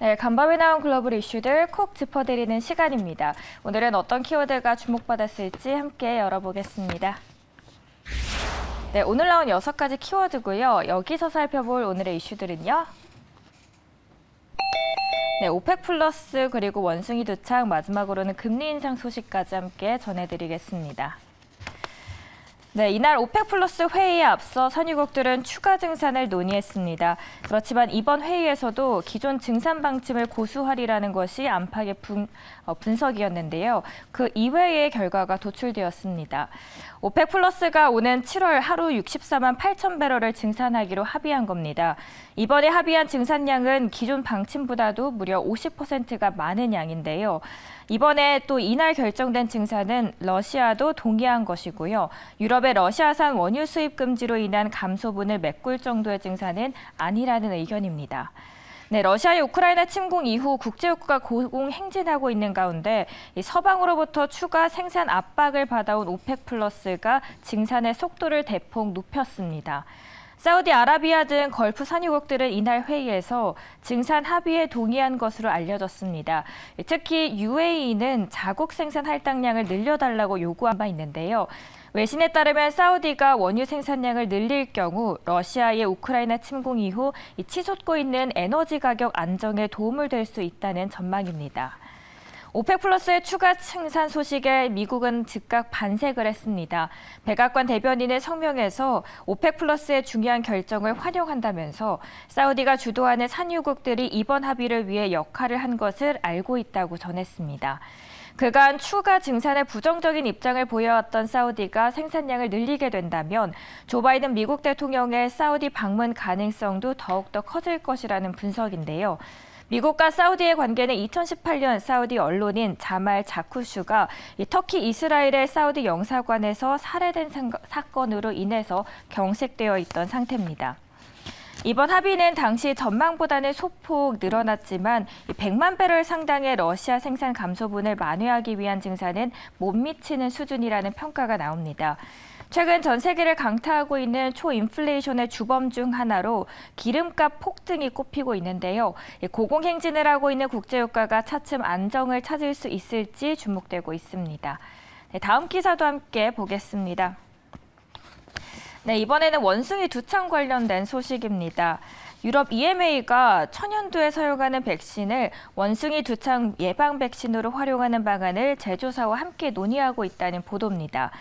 네, 간밤에 나온 글로벌 이슈들 콕 짚어드리는 시간입니다. 오늘은 어떤 키워드가 주목받았을지 함께 열어보겠습니다. 네, 오늘 나온 6가지 키워드고요. 여기서 살펴볼 오늘의 이슈들은요. 네, 오펙 플러스 그리고 원숭이 두창, 마지막으로는 금리 인상 소식까지 함께 전해드리겠습니다. 네, 이날 오펙 플러스 회의에 앞서 산유국들은 추가 증산을 논의했습니다. 그렇지만 이번 회의에서도 기존 증산 방침을 고수하리라는 것이 안팎의 분석이었는데요. 그 이외의 결과가 도출되었습니다. 오펙 플러스가 오는 7월 하루 64만 8천 배럴을 증산하기로 합의한 겁니다. 이번에 합의한 증산량은 기존 방침보다도 무려 50%가 많은 양인데요. 이번에 또 이날 결정된 증산은 러시아도 동의한 것이고요. 유럽의 러시아산 원유 수입 금지로 인한 감소분을 메꿀 정도의 증산은 아니라는 의견입니다. 네, 러시아의 우크라이나 침공 이후 국제유가가 고공행진하고 있는 가운데 서방으로부터 추가 생산 압박을 받아온 오펙 플러스가 증산의 속도를 대폭 높였습니다. 사우디아라비아 등 걸프 산유국들은 이날 회의에서 증산 합의에 동의한 것으로 알려졌습니다. 특히 UAE는 자국 생산 할당량을 늘려달라고 요구한 바 있는데요. 외신에 따르면 사우디가 원유 생산량을 늘릴 경우 러시아의 우크라이나 침공 이후 치솟고 있는 에너지 가격 안정에 도움을 될 수 있다는 전망입니다. 오펙 플러스의 추가 증산 소식에 미국은 즉각 반색을 했습니다. 백악관 대변인의 성명에서 오펙 플러스의 중요한 결정을 환영한다면서 사우디가 주도하는 산유국들이 이번 합의를 위해 역할을 한 것을 알고 있다고 전했습니다. 그간 추가 증산에 부정적인 입장을 보여왔던 사우디가 생산량을 늘리게 된다면 조 바이든 미국 대통령의 사우디 방문 가능성도 더욱더 커질 것이라는 분석인데요. 미국과 사우디의 관계는 2018년 사우디 언론인 자말 자쿠슈가 터키 이스라엘의 사우디 영사관에서 살해된 사건으로 인해서 경색되어 있던 상태입니다. 이번 합의는 당시 전망보다는 소폭 늘어났지만 100만 배럴 상당의 러시아 생산 감소분을 만회하기 위한 증산은 못 미치는 수준이라는 평가가 나옵니다. 최근 전 세계를 강타하고 있는 초인플레이션의 주범 중 하나로 기름값 폭등이 꼽히고 있는데요. 고공행진을 하고 있는 국제유가가 차츰 안정을 찾을 수 있을지 주목되고 있습니다. 네, 다음 기사도 함께 보겠습니다. 네, 이번에는 원숭이 두창 관련된 소식입니다. 유럽 EMA가 천연두에 사용하는 백신을 원숭이 두창 예방 백신으로 활용하는 방안을 제조사와 함께 논의하고 있다는 보도입니다.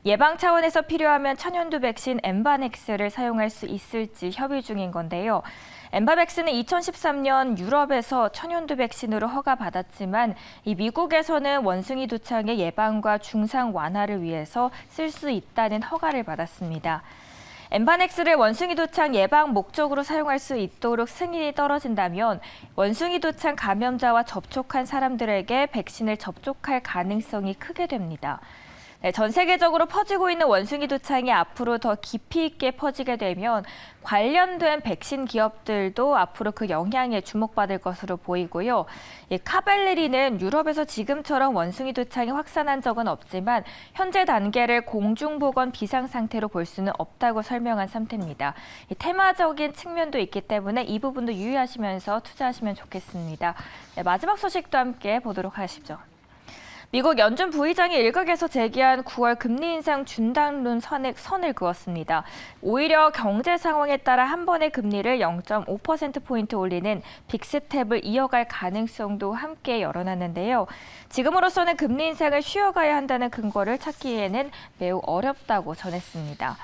예방 차원에서 필요하면 천연두 백신 엠바넥스를 사용할 수 있을지 협의 중인 건데요. 엠바백스는 2013년 유럽에서 천연두 백신으로 허가받았지만 이 미국에서는 원숭이 두창의 예방과 중상 완화를 위해서 쓸 수 있다는 허가를 받았습니다. 엠바넥스를 원숭이 두창 예방 목적으로 사용할 수 있도록 승인이 떨어진다면 원숭이 두창 감염자와 접촉한 사람들에게 백신을 접촉할 가능성이 크게 됩니다. 네, 전 세계적으로 퍼지고 있는 원숭이 두창이 앞으로 더 깊이 있게 퍼지게 되면 관련된 백신 기업들도 앞으로 그 영향에 주목받을 것으로 보이고요. 카벨리리는 유럽에서 지금처럼 원숭이 두창이 확산한 적은 없지만 현재 단계를 공중보건 비상 상태로 볼 수는 없다고 설명한 상태입니다. 테마적인 측면도 있기 때문에 이 부분도 유의하시면서 투자하시면 좋겠습니다. 네, 마지막 소식도 함께 보도록 하시죠. 미국 연준 부의장이 일각에서 제기한 9월 금리 인상 중단론 선을 그었습니다. 오히려 경제 상황에 따라 한 번의 금리를 0.5%포인트 올리는 빅스텝을 이어갈 가능성도 함께 열어놨는데요. 지금으로서는 금리 인상을 쉬어가야 한다는 근거를 찾기에는 매우 어렵다고 전했습니다.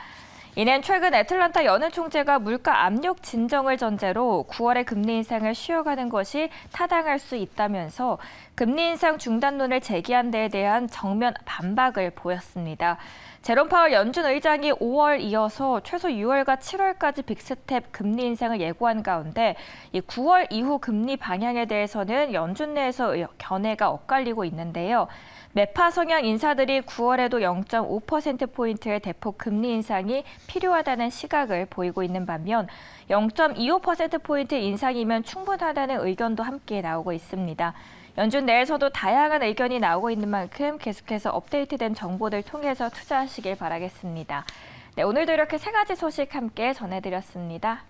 이는 최근 애틀란타 연은 총재가 물가 압력 진정을 전제로 9월에 금리 인상을 쉬어가는 것이 타당할 수 있다면서 금리 인상 중단론을 제기한 데에 대한 정면 반박을 보였습니다. 제롬 파월 연준 의장이 5월 이어서 최소 6월과 7월까지 빅스텝 금리 인상을 예고한 가운데 이 9월 이후 금리 방향에 대해서는 연준 내에서 견해가 엇갈리고 있는데요. 매파 성향 인사들이 9월에도 0.5%포인트의 대폭 금리 인상이 필요하다는 시각을 보이고 있는 반면 0.25%포인트 인상이면 충분하다는 의견도 함께 나오고 있습니다. 연준 내에서도 다양한 의견이 나오고 있는 만큼 계속해서 업데이트된 정보들 통해서 투자하시길 바라겠습니다. 네, 오늘도 이렇게 3가지 소식 함께 전해드렸습니다.